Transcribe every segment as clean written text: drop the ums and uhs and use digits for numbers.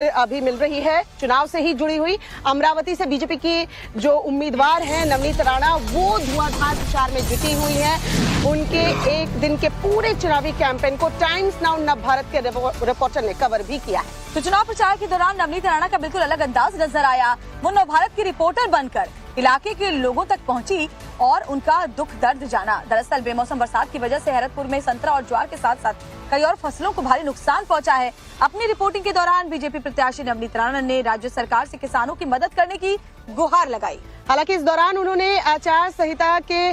अभी मिल रही है चुनाव से ही जुड़ी हुई। अमरावती से बीजेपी की जो उम्मीदवार हैं नवनीत राणा, वो धुआंधार प्रचार में जुटी हुई हैं। उनके एक दिन के पूरे चुनावी कैंपेन को टाइम्स नाउ नव भारत के रिपोर्टर ने कवर भी किया है। तो चुनाव प्रचार के दौरान नवनीत राणा का बिल्कुल अलग अंदाज नजर आया। वो नव भारत की रिपोर्टर बनकर इलाके के लोगों तक पहुंची और उनका दुख दर्द जाना। दरअसल बेमौसम बरसात की वजह से हैरतपुर में संतरा और ज्वार के साथ साथ कई और फसलों को भारी नुकसान पहुंचा है। अपनी रिपोर्टिंग के दौरान बीजेपी प्रत्याशी नवनीत राणा ने राज्य सरकार से किसानों की मदद करने की गुहार लगाई। हालांकि इस दौरान उन्होंने आचार संहिता के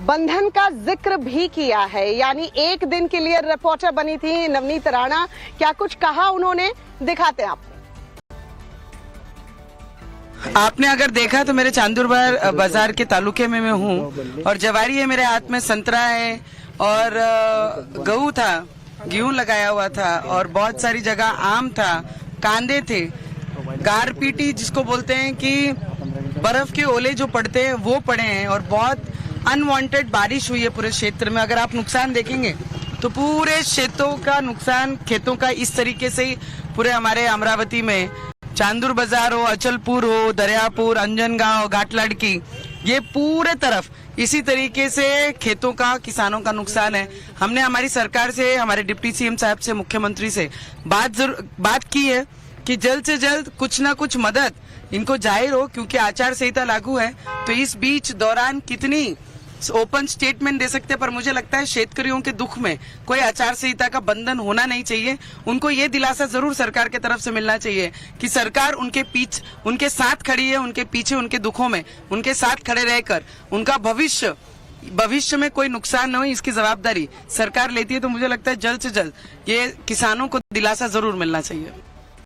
बंधन का जिक्र भी किया है। यानी एक दिन के लिए रिपोर्टर बनी थी नवनीत राणा। क्या कुछ कहा उन्होंने, दिखाते हैं आपको। आपने अगर देखा तो मेरे चांदुर बाजार के तालुके में मैं हूँ और जवारी है, मेरे हाथ में संतरा है और गेहूं था, गेहूं लगाया हुआ था और बहुत सारी जगह आम था, कांदे थे। गार पीटी जिसको बोलते हैं कि बर्फ के ओले जो पड़ते हैं वो पड़े हैं और बहुत अनवांटेड बारिश हुई है पूरे क्षेत्र में। अगर आप नुकसान देखेंगे तो पूरे क्षेत्रों का नुकसान खेतों का इस तरीके से ही पूरे हमारे अमरावती में चांदुर बाजार हो, अचलपुर हो, दरियापुर, अंजनगांव, घाटलाड़की, ये पूरे तरफ इसी तरीके से खेतों का, किसानों का नुकसान है। हमने हमारी सरकार से, हमारे डिप्टी सीएम साहब से, मुख्यमंत्री से बात की है कि जल्द से जल्द कुछ ना कुछ मदद इनको जाहिर हो, क्योंकि आचार संहिता लागू है। तो इस बीच दौरान कितनी ओपन स्टेटमेंट दे सकते हैं, पर मुझे लगता है शेतकरियों के दुख में कोई आचार संहिता का बंधन होना नहीं चाहिए। उनको ये दिलासा जरूर सरकार की तरफ से मिलना चाहिए कि सरकार उनके साथ खड़ी है, उनके पीछे, उनके दुखों में उनके साथ खड़े रहकर उनका भविष्य में कोई नुकसान न हो, इसकी जवाबदारी सरकार लेती है। तो मुझे लगता है जल्द से जल्द ये किसानों को दिलासा जरूर मिलना चाहिए।